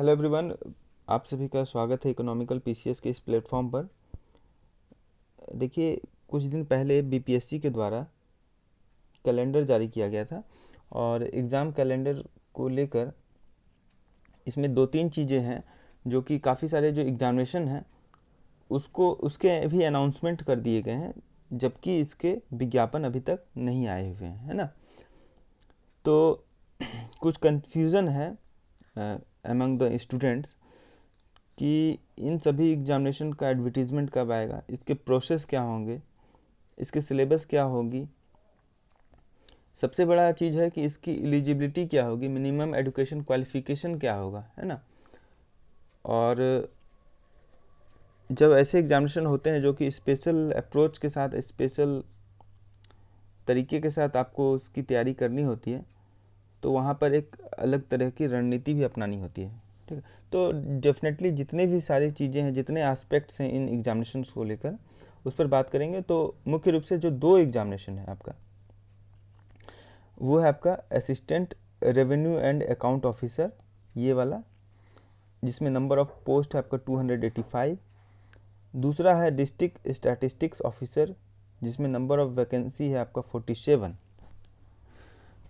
Hello everyone, आप सभी का स्वागत है इकोनॉमिकल पीसीएस के इस प्लेटफॉर्म पर। देखिए, कुछ दिन पहले बीपीएससी के द्वारा कैलेंडर जारी किया गया था और एग्ज़ाम कैलेंडर को लेकर इसमें दो तीन चीज़ें हैं जो कि काफ़ी सारे जो एग्जामिनेशन हैं उसके भी अनाउंसमेंट कर दिए गए हैं, जबकि इसके विज्ञापन अभी तक नहीं आए हुए हैं, है ना। तो कुछ कन्फ्यूज़न है अमंग द स्टूडेंट्स कि इन सभी एग्जामिनेशन का एडवर्टीज़मेंट कब आएगा, इसके प्रोसेस क्या होंगे, इसके सिलेबस क्या होगी। सबसे बड़ा चीज़ है कि इसकी एलिजिबिलिटी क्या होगी, मिनिमम एजुकेशन क्वालिफिकेशन क्या होगा, है ना। और जब ऐसे एग्जामिनेशन होते हैं जो कि स्पेशल अप्रोच के साथ, स्पेशल तरीके के साथ आपको उसकी तैयारी करनी होती है, तो वहाँ पर एक अलग तरह की रणनीति भी अपनानी होती है, ठीक है। तो डेफिनेटली जितने भी सारी चीज़ें हैं, जितने एस्पेक्ट्स हैं इन एग्जामिनेशंस को लेकर, उस पर बात करेंगे। तो मुख्य रूप से जो दो एग्जामिनेशन है आपका, वो है आपका assistant revenue and account officer, ये वाला, जिसमें नंबर ऑफ पोस्ट है आपका 285। दूसरा है डिस्ट्रिक्ट स्टैटिस्टिक्स ऑफिसर, जिसमें नंबर ऑफ वैकेंसी है आपका 47।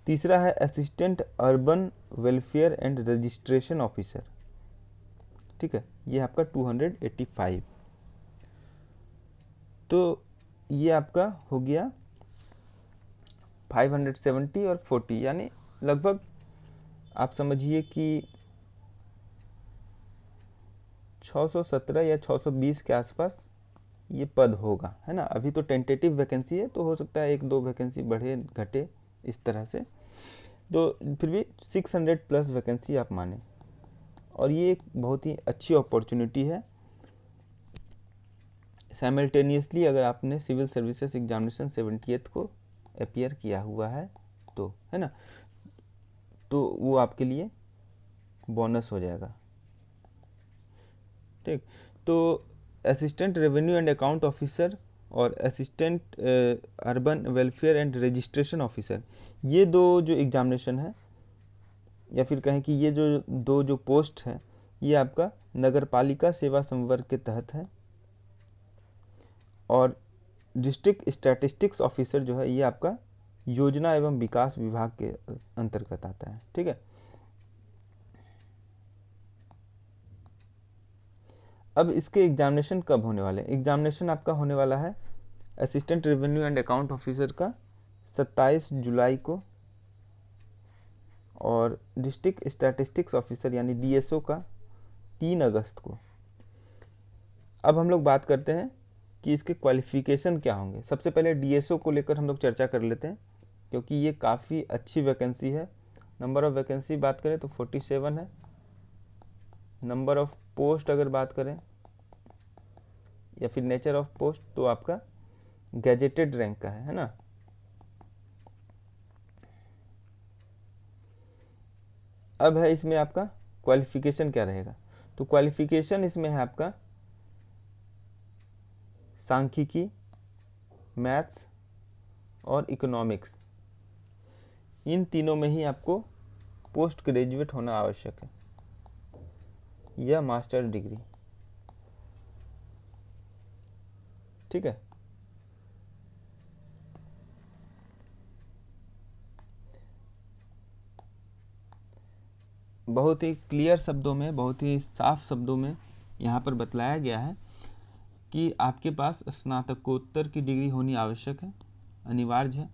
तीसरा है assistant urban welfare and registration officer, ठीक है, ये आपका 285। तो ये आपका हो गया 570 और 40, यानी लगभग आप समझिए कि 617 या 620 के आसपास ये पद होगा, है ना। अभी तो टेंटेटिव वैकेंसी है, तो हो सकता है एक दो वैकेंसी बढ़े घटे इस तरह से, तो फिर भी 600 प्लस वैकेंसी आप माने। और ये एक बहुत ही अच्छी अपॉर्चुनिटी है। साइमल्टेनियसली अगर आपने सिविल सर्विसेज एग्जामिनेशन 70th को अपीयर किया हुआ है तो, है ना, तो वो आपके लिए बोनस हो जाएगा, ठीक। तो assistant revenue and account officer और assistant urban welfare and registration officer, ये दो जो एग्जामिनेशन है, या फिर कहें कि ये जो दो जो पोस्ट है, ये आपका नगर पालिका सेवा संवर्ग के तहत है। और डिस्ट्रिक्ट स्टैटिस्टिक्स ऑफिसर जो है, ये आपका योजना एवं विकास विभाग के अंतर्गत आता है, ठीक है। अब इसके एग्जामिनेशन कब होने वाले हैं? एग्जामिनेशन आपका होने वाला है assistant revenue and account officer का 27 जुलाई को, और डिस्ट्रिक्ट स्टैटिस्टिक्स ऑफिसर यानी डीएसओ का 3 अगस्त को। अब हम लोग बात करते हैं कि इसके क्वालिफिकेशन क्या होंगे। सबसे पहले डीएसओ को लेकर हम लोग चर्चा कर लेते हैं, क्योंकि ये काफ़ी अच्छी वैकेंसी है। नंबर ऑफ़ वैकेंसी बात करें तो 47 है। नंबर ऑफ़ पोस्ट अगर बात करें या फिर नेचर ऑफ पोस्ट, तो आपका गैजेटेड रैंक का है ना। अब है इसमें आपका क्वालिफिकेशन क्या रहेगा। तो क्वालिफिकेशन इसमें है आपका सांख्यिकी, मैथ्स और इकोनॉमिक्स, इन तीनों में ही आपको पोस्ट ग्रेजुएट होना आवश्यक है, या मास्टर डिग्री, ठीक है। बहुत ही क्लियर शब्दों में, बहुत ही साफ शब्दों में यहाँ पर बतलाया गया है कि आपके पास स्नातकोत्तर की डिग्री होनी आवश्यक है, अनिवार्य है।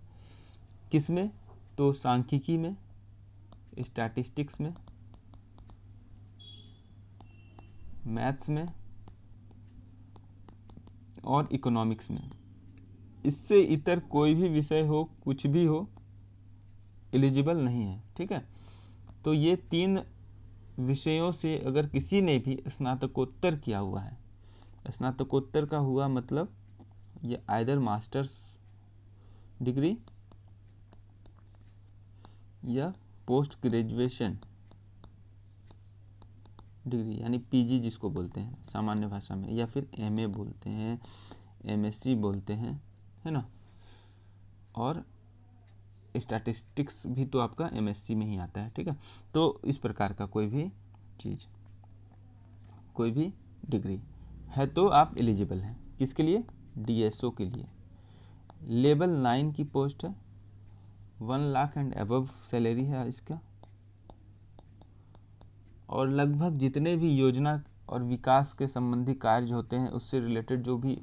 किसमें? तो सांख्यिकी में, स्टैटिस्टिक्स में, मैथ्स में और इकोनॉमिक्स में। इससे इतर कोई भी विषय हो, कुछ भी हो, एलिजिबल नहीं है, ठीक है। तो ये 3 विषयों से अगर किसी ने भी स्नातकोत्तर किया हुआ है, स्नातकोत्तर का हुआ मतलब ये आइदर मास्टर्स डिग्री या पोस्ट ग्रेजुएशन डिग्री, यानी पीजी जिसको बोलते हैं सामान्य भाषा में, या फिर एमए बोलते हैं, एमएससी बोलते हैं, है ना। और स्टैटिस्टिक्स भी तो आपका एमएससी में ही आता है, ठीक है। तो इस प्रकार का कोई भी चीज़, कोई भी डिग्री है तो आप एलिजिबल हैं। किसके लिए? डीएसओ के लिए। लेवल 9 की पोस्ट है, 1 लाख एंड अबव सैलरी है इसका, और लगभग जितने भी योजना और विकास के संबंधी कार्य होते हैं उससे रिलेटेड जो भी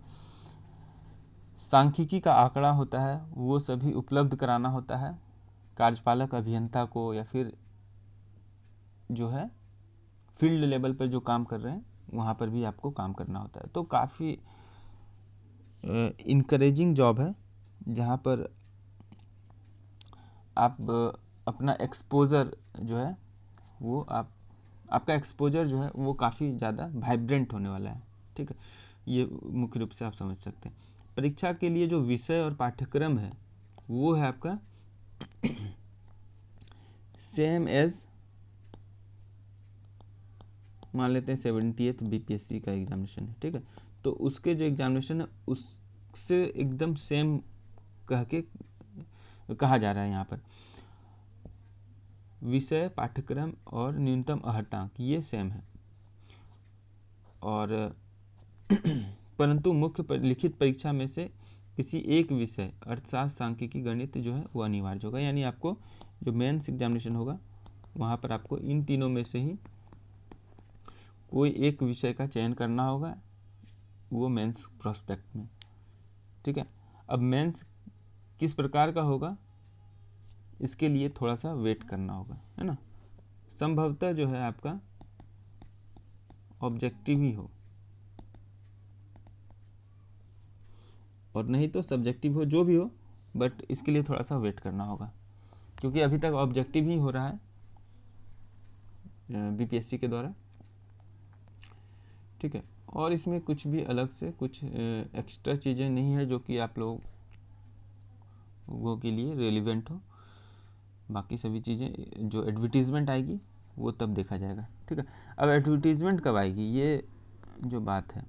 सांख्यिकी का आंकड़ा होता है वो सभी उपलब्ध कराना होता है कार्यपालक अभियंता को, या फिर जो है फील्ड लेवल पर जो काम कर रहे हैं वहाँ पर भी आपको काम करना होता है। तो काफ़ी इनकरेजिंग जॉब है जहाँ पर आप अपना एक्सपोज़र जो है वो आपका एक्सपोजर जो है वो काफ़ी ज़्यादा वाइब्रेंट होने वाला है। ठीक है, ये मुख्य रूप से आप समझ सकते हैं। परीक्षा के लिए जो विषय और पाठ्यक्रम है वो है आपका सेम एज, मान लेते हैं 70th बीपीएससी का एग्जामिनेशन है। ठीक है, तो उसके जो एग्जामिनेशन है उससे एकदम सेम कहा जा रहा है यहाँ पर। विषय, पाठ्यक्रम और न्यूनतम अर्हतांक ये सेम है, और परंतु मुख्य लिखित परीक्षा में से किसी एक विषय अर्थशास्त्र, सांख्यिकी, गणित जो है वो अनिवार्य होगा। यानी आपको जो मेंस एग्जामिनेशन होगा वहाँ पर आपको इन तीनों में से ही कोई एक विषय का चयन करना होगा, वो मेंस प्रोस्पेक्ट में। ठीक है, अब मेंस किस प्रकार का होगा इसके लिए थोड़ा सा वेट करना होगा, है ना। संभवतः जो है आपका ऑब्जेक्टिव ही हो, और नहीं तो सब्जेक्टिव हो, जो भी हो, बट इसके लिए थोड़ा सा वेट करना होगा क्योंकि अभी तक ऑब्जेक्टिव ही हो रहा है बीपीएससी के द्वारा। ठीक है, और इसमें कुछ भी अलग से कुछ एक्स्ट्रा चीज़ें नहीं है जो कि आप लोगों के लिए रेलिवेंट हो। बाकी सभी चीज़ें जो एडवर्टीज़मेंट आएगी वो तब देखा जाएगा। ठीक है, अब एडवर्टीज़मेंट कब आएगी ये जो बात है,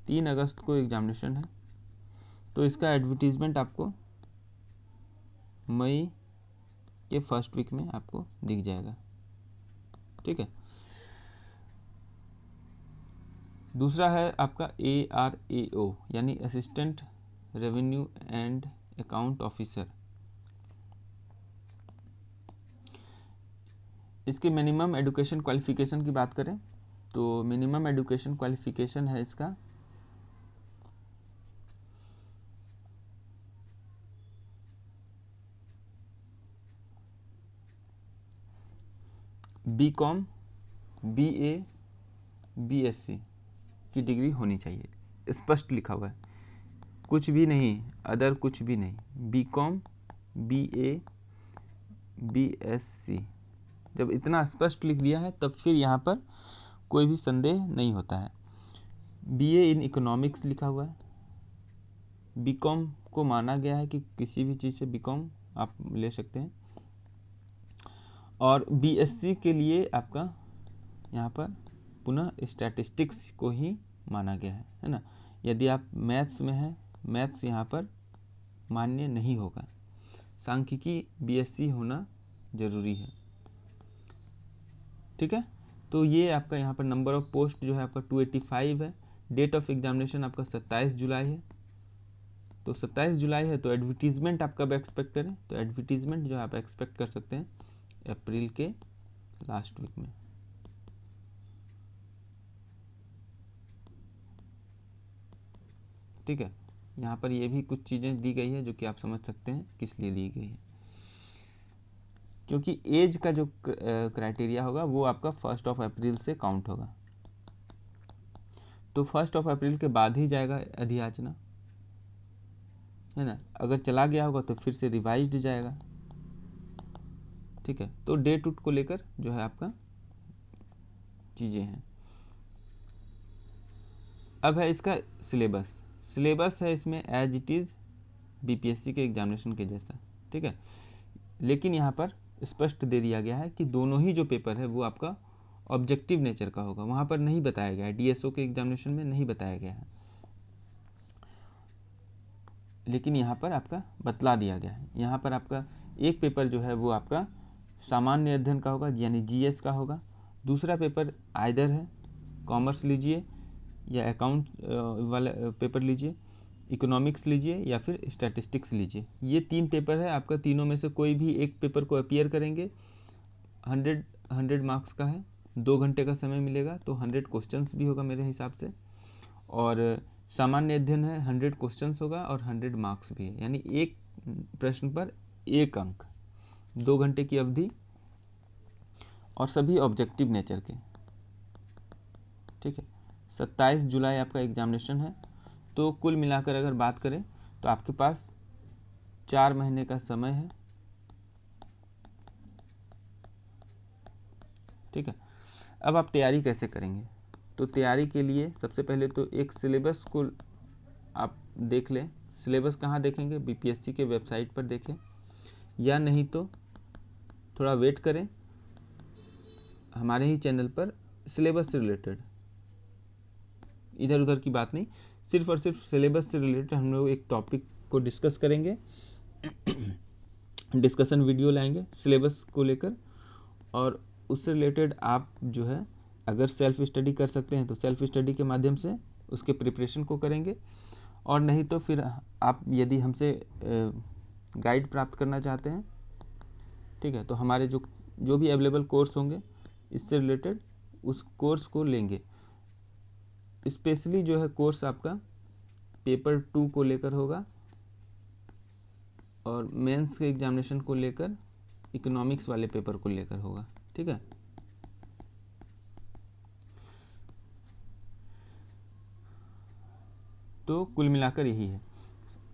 3 अगस्त को एग्जामिनेशन है, तो इसका एडवर्टीज़मेंट आपको मई के फर्स्ट वीक में आपको दिख जाएगा। ठीक है, दूसरा है आपका ARAO यानी assistant revenue and account officer. इसके मिनिमम एजुकेशन क्वालिफिकेशन की बात करें तो मिनिमम एजुकेशन क्वालिफिकेशन है इसका BCom, BA, BSc की डिग्री होनी चाहिए, स्पष्ट लिखा हुआ है, कुछ भी नहीं, अदर कुछ भी नहीं। BCom, BA, BSc, जब इतना स्पष्ट लिख दिया है तब फिर यहाँ पर कोई भी संदेह नहीं होता है। BA इन इकोनॉमिक्स लिखा हुआ है, BCom को माना गया है कि किसी भी चीज़ से BCom आप ले सकते हैं, और BSc के लिए आपका यहाँ पर पुनः स्टैटिस्टिक्स को ही माना गया है ना। यदि आप मैथ्स में हैं, मैथ्स यहाँ पर मान्य नहीं होगा, सांख्यिकी BSc होना जरूरी है। ठीक है, तो ये आपका यहाँ पर नंबर ऑफ पोस्ट जो है आपका 285 है। डेट ऑफ एग्जामिनेशन आपका 27 जुलाई है, तो 27 जुलाई है तो एडवर्टीज़मेंट आप कब एक्सपेक्ट करें, तो एडवर्टीज़मेंट जो आप एक्सपेक्ट कर सकते हैं अप्रैल के लास्ट वीक में। ठीक है, यहाँ पर ये भी कुछ चीज़ें दी गई है जो कि आप समझ सकते हैं किस लिए दी गई है, क्योंकि एज का जो क्राइटेरिया होगा वो आपका 1 अप्रैल से काउंट होगा, तो 1 अप्रैल के बाद ही जाएगा अधियाचना, है ना। अगर चला गया होगा तो फिर से रिवाइज्ड जाएगा। ठीक है, तो डेट उट को लेकर जो है आपका चीज़ें हैं। अब है इसका सिलेबस है इसमें एज इट इज़ बीपीएससी के एग्जामिनेशन के जैसा। ठीक है, लेकिन यहाँ पर स्पष्ट दे दिया गया है कि दोनों ही जो पेपर है वो आपका ऑब्जेक्टिव नेचर का होगा, वहाँ पर नहीं बताया गया है, डीएसओ के एग्जामिनेशन में नहीं बताया गया है, लेकिन यहाँ पर आपका बतला दिया गया है। यहाँ पर आपका एक पेपर जो है वो आपका सामान्य अध्ययन का होगा यानी जीएस का होगा, दूसरा पेपर आइदर है कॉमर्स लीजिए या अकाउंट वाला पेपर लीजिए, इकोनॉमिक्स लीजिए या फिर स्टैटिस्टिक्स लीजिए। ये 3 पेपर है आपका, तीनों में से कोई भी एक पेपर को अपीयर करेंगे। 100 मार्क्स का है, 2 घंटे का समय मिलेगा, तो 100 क्वेश्चंस भी होगा मेरे हिसाब से। और सामान्य अध्ययन है, 100 क्वेश्चंस होगा और 100 मार्क्स भी है, यानी एक प्रश्न पर 1 अंक, 2 घंटे की अवधि, और सभी ऑब्जेक्टिव नेचर के। ठीक है, 27 जुलाई आपका एग्जामिनेशन है। तो कुल मिलाकर अगर बात करें तो आपके पास 4 महीने का समय है। ठीक है, अब आप तैयारी कैसे करेंगे? तो तैयारी के लिए सबसे पहले तो एक सिलेबस को आप देख लें। सिलेबस कहाँ देखेंगे? बीपीएससी के वेबसाइट पर देखें, या नहीं तो थोड़ा वेट करें हमारे ही चैनल पर सिलेबस से रिलेटेड, इधर उधर की बात नहीं, सिर्फ और सिर्फ सिलेबस से रिलेटेड हम लोग एक टॉपिक को डिस्कस करेंगे। डिस्कशन वीडियो लाएंगे सिलेबस को लेकर, और उससे रिलेटेड आप जो है अगर सेल्फ स्टडी कर सकते हैं तो सेल्फ स्टडी के माध्यम से उसके प्रिपरेशन को करेंगे, और नहीं तो फिर आप यदि हमसे गाइड प्राप्त करना चाहते हैं, ठीक है, तो हमारे जो भी अवेलेबल कोर्स होंगे इससे रिलेटेड उस कोर्स को लेंगे। स्पेशली जो है कोर्स आपका पेपर 2 को लेकर होगा, और मेंस के एग्जामिनेशन को लेकर इकोनॉमिक्स वाले पेपर को लेकर होगा। ठीक है, तो कुल मिलाकर यही है।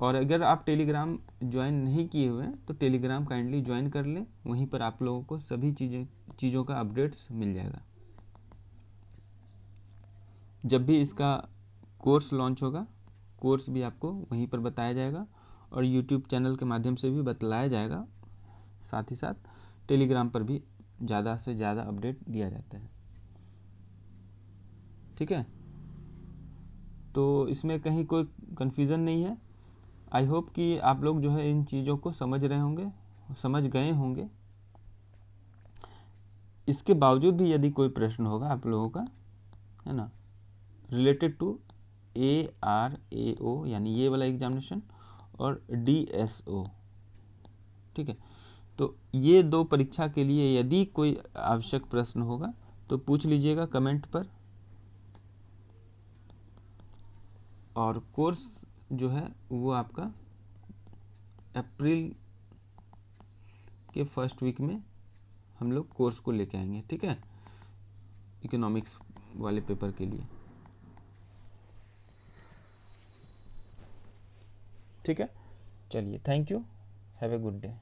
और अगर आप टेलीग्राम ज्वाइन नहीं किए हुए हैं तो टेलीग्राम काइंडली ज्वाइन कर लें, वहीं पर आप लोगों को सभी चीज़ों का अपडेट्स मिल जाएगा। जब भी इसका कोर्स लॉन्च होगा, कोर्स भी आपको वहीं पर बताया जाएगा, और यूट्यूब चैनल के माध्यम से भी बतलाया जाएगा। साथ ही साथ टेलीग्राम पर भी ज़्यादा से ज़्यादा अपडेट दिया जाता है। ठीक है, तो इसमें कहीं कोई कन्फ्यूज़न नहीं है। आई होप कि आप लोग जो है इन चीज़ों को समझ रहे होंगे, समझ गए होंगे। इसके बावजूद भी यदि कोई प्रश्न होगा आप लोगों का, है ना, रिलेटेड टू ARAO यानी ये वाला एग्जामिनेशन और DSO, ठीक है, तो ये 2 परीक्षा के लिए यदि कोई आवश्यक प्रश्न होगा तो पूछ लीजिएगा कमेंट पर। और कोर्स जो है वो आपका अप्रैल के फर्स्ट वीक में हम लोग कोर्स को लेके आएंगे। ठीक है, इकोनॉमिक्स वाले पेपर के लिए। ठीक है, चलिए, thank you, have a good day.